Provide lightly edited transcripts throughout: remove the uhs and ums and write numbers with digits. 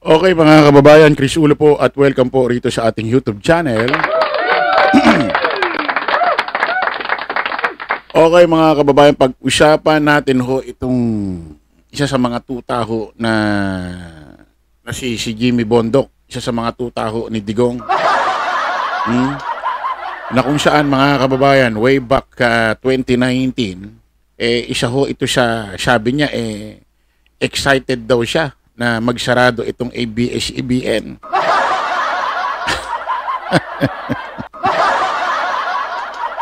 Okay mga kababayan, Chris Ulo po at welcome po rito sa ating YouTube channel. Okay mga kababayan, pag-usapan natin ho itong isa sa mga tuta ho na si Jimmy Bondok, isa sa mga tuta ho ni Digong. Na kung saan mga kababayan, way back 2019, isa ho ito siya, sabi niya excited daw siya na magsarado itong ABS-CBN.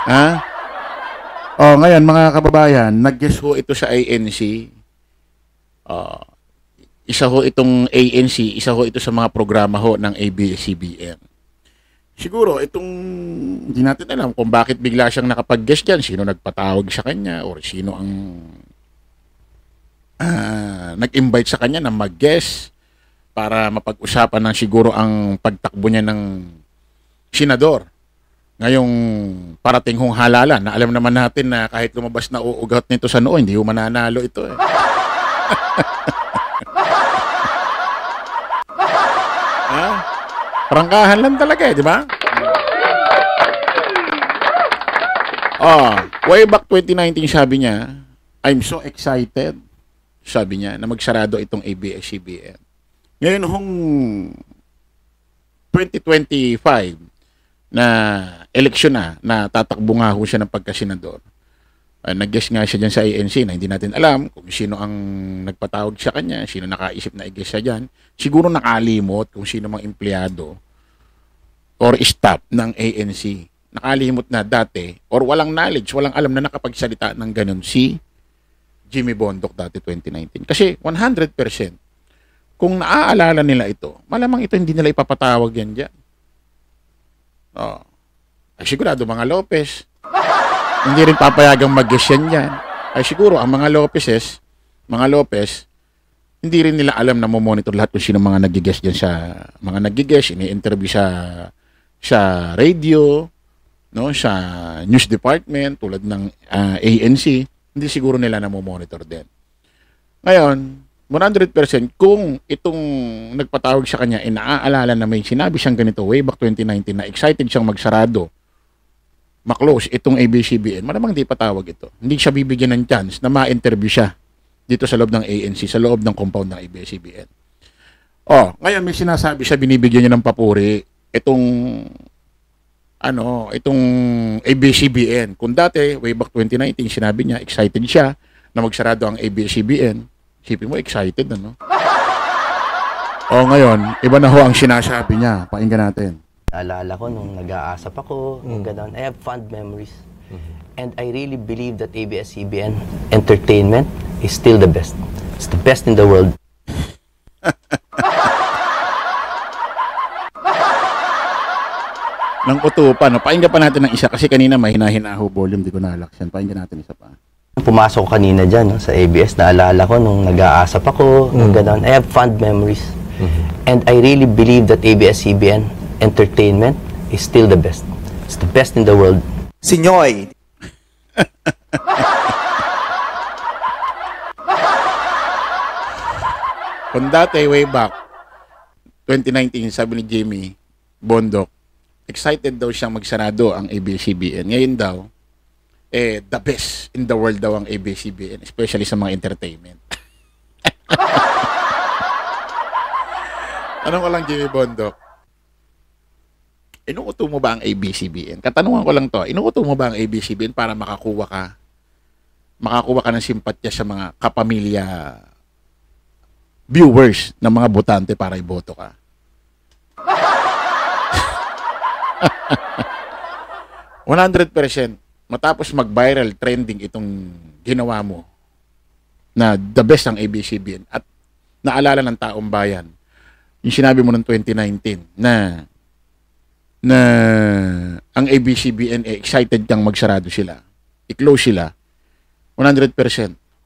Ha? Ngayon mga kababayan, nag-guest ho ito sa ANC. Isa ho itong ANC, isa ho ito sa mga programa ho ng ABS-CBN. Siguro itong hindi natin alam kung bakit bigla siyang nakapag-guest diyan, sino nagpatawag sa kanya or sino ang nag-invite sa kanya na mag-guest para mapag-usapan ng siguro ang pagtakbo niya ng senador. Ngayong parating hong halalan na alam naman natin na kahit lumabas na uugat nito sa noo, hindi ho mananalo ito eh. Prangkahan lang talaga eh, di ba? Way back 2019 sabi niya, I'm so excited, sabi niya, na magsarado itong ABS-CBN. Ngayon hong 2025 na eleksyon na tatakbo nga ho siya ng pagkasenador. Nag-guest nga siya dyan sa ANC na hindi natin alam kung sino ang nagpatawag sa kanya, sino nakaisip na i-guest siya dyan. Siguro nakalimot kung sino mang empleyado or staff ng ANC. Nakalimot na dati or walang knowledge, walang alam na nakapagsalita ng ganun si Jimmy Bondok dati 2019. Kasi 100%, kung naaalala nila ito, malamang ito hindi nila ipapatawag yan dyan. Ay sigurado mga Lopez, hindi rin papayagang mag-guest yan dyan. Ay siguro ang mga Lopez, hindi rin nila alam na mo-monitor lahat kung sino mga nag-guest dyan sa mga nag-guest, ini-interview sa radio, no, sa news department tulad ng ANC, hindi siguro nila na mo-monitor din. Ngayon, 100% kung itong nagpatawag sa kanya naaalala na may sinabi siyang ganito way back 2019 na excited siyang magsarado, maklose itong ABS-CBN, malamang di patawag ito. Hindi siya bibigyan ng chance na ma-interview siya dito sa loob ng ANC, sa loob ng compound ng ABS-CBN. Ngayon may sinasabi siya, binibigyan niya ng papuri itong ABS-CBN. Kung dati, way back 2019, sinabi niya, excited siya na magsarado ang ABS-CBN. Isipin mo, excited, ano? Ngayon, iba na ho ang sinasabi niya. Pakinggan natin. Alala ko nung nag-aasap ako, gano'n. I have fond memories. And I really believe that ABS-CBN entertainment is still the best. It's the best in the world. Nang utupan, no? Pakinggan pa natin ng isa kasi kanina may hinahin-aho volume, di ko nalaksan. Pakinggan natin isa pa. Pumasok kanina dyan sa ABS, naalala ko nung nag-aasap ako, gano'n. I have fond memories. And I really believe that ABS-CBN entertainment is still the best. It's the best in the world. Sinyoy! Kung dati, way back 2019, sabi ni Jimmy Bondok, excited daw siyang magsarado ang ABS-CBN. Ngayon daw, the best in the world daw ang ABS-CBN, especially sa mga entertainment. Tanong ko lang, Jimmy Bondok, inuuto mo ba ang ABS-CBN? Katanungan ko lang to, inuuto mo ba ang ABS-CBN para makakuha ka ng simpatya sa mga kapamilya viewers ng mga botante para iboto ka? 100%. Matapos mag-viral trending itong ginawa mo na the best ang ABS-CBN at naalala ng taong bayan yung sinabi mo noong 2019 na ang ABS-CBN excited kang magsarado sila, i-close sila, 100%.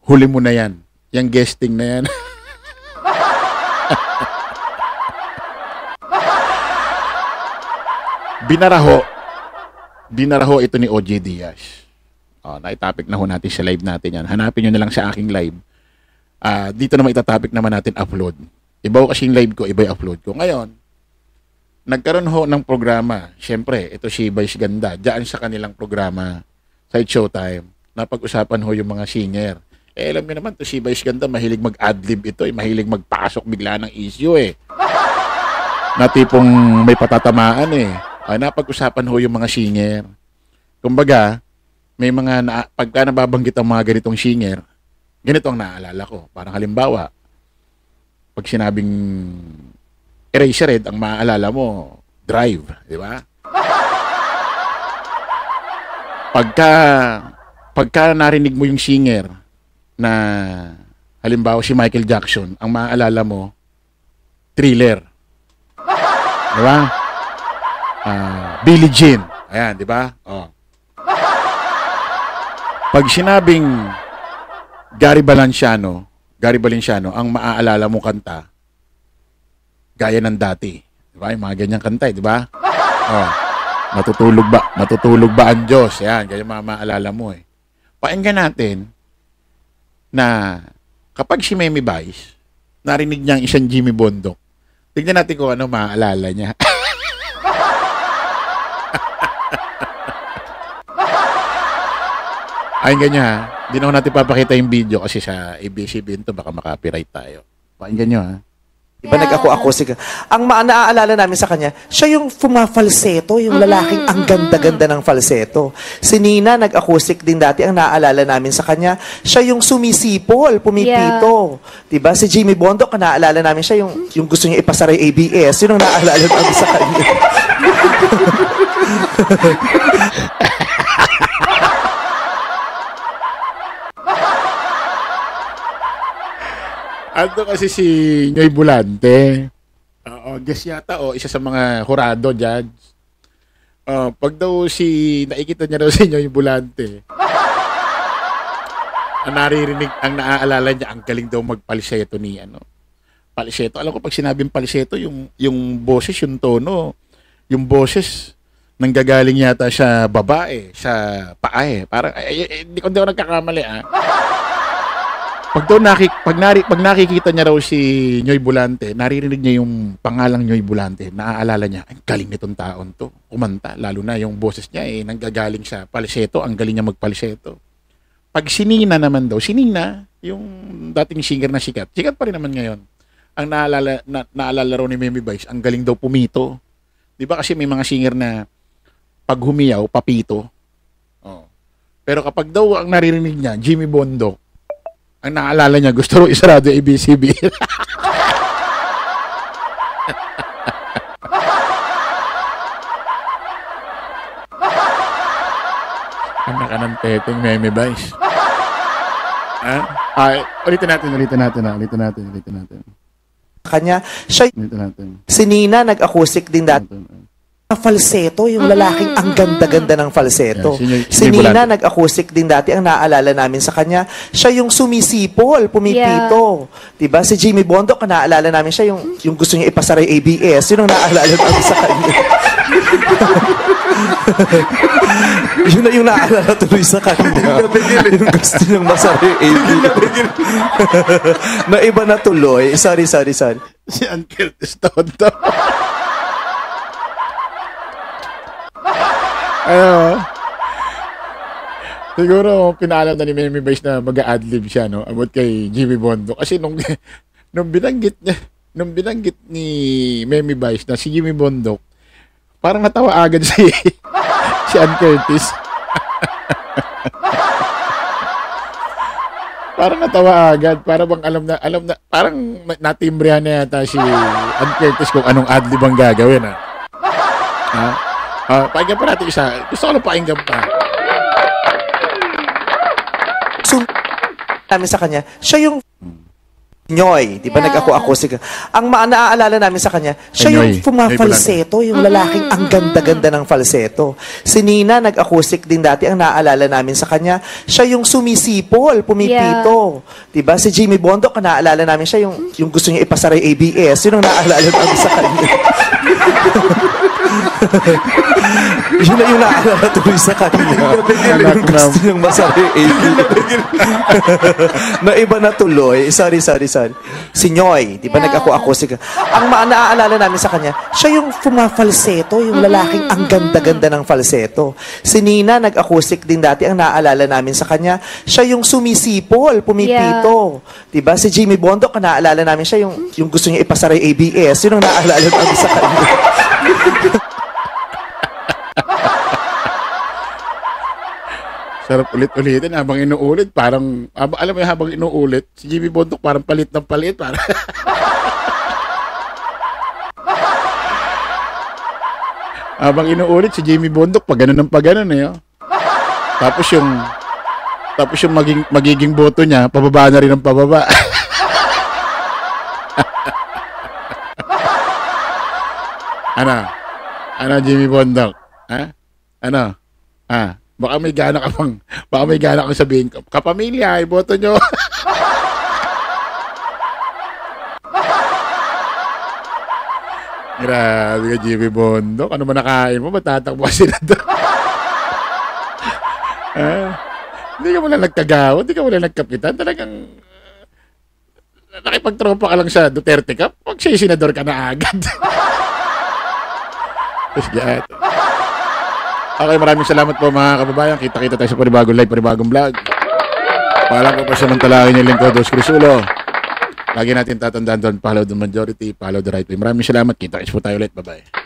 Huli mo na yan. Yung guesting na yan. Binaraho ito ni OJ Diaz. Naitopic na ho natin sa live natin yan. Hanapin nyo na lang sa aking live. Dito naman itatopic naman natin upload. Iba ko kasing live ko, iba yung upload ko. Ngayon, nagkaroon ho ng programa. Siyempre, ito si Vice Ganda. Diyan sa kanilang programa sa Showtime. Napag-usapan ho yung mga singer. Alam niyo naman, to si Vice Ganda, mahilig mag-adlib ito. Mahilig magpasok bigla ng issue na tipong may patatamaan napag-usapan ho yung mga singer. Kumbaga, may mga pagka nababanggit ang mga ganitong singer, ganito ang naaalala ko. Parang halimbawa, pag sinabing Eraserhead, ang maaalala mo, Drive, di ba? Pagka narinig mo yung singer na halimbawa si Michael Jackson, ang maaalala mo, Thriller. Di ba? Billie Jean. Ayan, di ba? Pag sinabing Gary Valenciano, ang maaalala mo kanta, Gaya ng Dati. Di ba? Yung mga ganyang kanta, di ba? Matutulog ba ang Diyos? Ayan, ganyan maaalala mo Pakinggan natin na kapag si Memi Vice, narinig niya ang isang Jimmy Bondok, tignan natin kung ano maaalala niya. Ayun ganyan Hindi naman natin papakita yung video kasi sa ABS-CBN to baka makapiright tayo. Pakinggan nyo Iba nag-ako-acoustic. Ang naaalala namin sa kanya, siya yung fumafalseto, yung lalaking ang ganda-ganda ng falseto. Si Nina, nag-acoustic din dati, ang naaalala namin sa kanya, siya yung sumisipol, pumipito. Diba? Si Jimmy Bondo, ang naaalala namin siya, yung gusto niya ipasara yung ABS, yun ang naaalala namin sa kanya. Ando kasi si Noy Bulante. Guess yata isa sa mga hurado judge. Pag daw nakikita niya daw si Noy Bulante. Ang naririnig, ang naaalala niya, ang galing daw magpalseto ni palseto. Alam ko pag sinabing palseto, yung boses, yung tono, yung boses nanggagaling yata sa babae, sa paa Parang hindi ko nagkakamali Pag nakikita niya raw si Noy Bulante, naririnig niya yung pangalang Noy Bulante, naaalala niya, ang galing nitong taon to, kumanta, lalo na yung boses niya nanggagaling sa palseto, ang galing niya magpalseto. Pag si Nina naman daw, si Nina, yung dating singer na sikat pa rin naman ngayon, ang naalala raw ni Memi Vice, ang galing daw pumito. Di ba kasi may mga singer na pag humiyaw, papito. Pero kapag daw ang naririnig niya, Jimmy Bondo, ang naalala niya, gusto rin isarado ABS-CBN. Anak ka ng teteng, Memi Vice. Ulitin natin. Kanya, siya, si Nina, nag-acoustic din dati. Falseto, yung lalaking ang ganda-ganda ng falseto. Si Nina, nag-acoustic din dati, ang naaalala namin sa kanya, siya yung sumisipol, pumipito. Diba? Si Jimmy Bondo, ang naaalala namin siya, yung gusto niya ipasara yung ABS, yun ang naaalala namin sa kanya. Yun na yung naaalala tuloy sa kanya. Yung gusto niyang masara yung ABS. Na iba na tuloy. Sorry. Si Ann Curtis Todo. Siguro pinaalam na ni Memi Vice na mag-a-adlib siya about kay Jimmy Bondo kasi nung binanggit ni Memi Vice na si Jimmy Bondo, parang natawa agad si Ann Curtis. Parang natawa agad, para bang alam na parang natimbrihan na yata si Ann Curtis kung anong adlib ang gagawin pakinggan pa natin isa. Gusto ko lang pakinggan pa. Namin sa kanya, siya yung Nyoy, di ba nag-ako-acoustic. Ang naaalala namin sa kanya, siya yung fumafalseto, yung lalaking ang ganda-ganda ng falseto. Si Nina, nag-acoustic din dati, ang naaalala namin sa kanya, siya yung sumisipol, pumipito. Di ba? Si Jimmy Bondo, ang naaalala namin siya, yung gusto niya ipasara yung ABS, yun ang naaalala namin sa kanya. Yun na yung naalala tuloy sa kanya. Yung gusto niyang masari AB. Na iba na tuloy. Sorry. Si Nyoy, di ba nag-ako-acoustic? Ang naaalala namin sa kanya, siya yung fumafalseto, yung lalaking ang ganda-ganda ng falseto. Si Nina, nag-acoustic din dati, ang naaalala namin sa kanya, siya yung sumisipol, pumipito. Di ba? Si Jimmy Bondoc, ang naaalala namin siya, yung gusto niya ipasara yung ABS, yun ang naaalala namin sa kanya. Sarap ulit-ulitin habang inuulit. Parang, alam mo yung habang inuulit, si Jimmy Bondoc parang palit ng palit. Parang habang inuulit, si Jimmy Bondoc, pag ganun ng pag ganun eh. Oh. Tapos yung magiging boto niya, pababa na rin ang pababa. Ano, Jimmy Bondoc? Ha? Ano? Baka may gana kang sabihin ko. Kapamilya, iboto nyo. Grabe ka, Jimmy Bondoc. Ano man nakain mo? Matatakbo ka senador. Hindi ka muna nagkagawa, hindi ka muna nagkapitan. Talagang nakipagtropa ka lang sa Duterte ka, pag siya senador ka na agad. Okay, maraming salamat po mga kababayan. Kita-kita tayo sa panibagong live, panibagong vlog. Paalam ko pa samantalangin yung lingkod, Dos Crisulo. Lagi natin tatandaan doon, follow the majority, follow the right way. Maraming salamat. Kita-kits po tayo ulit. Bye-bye.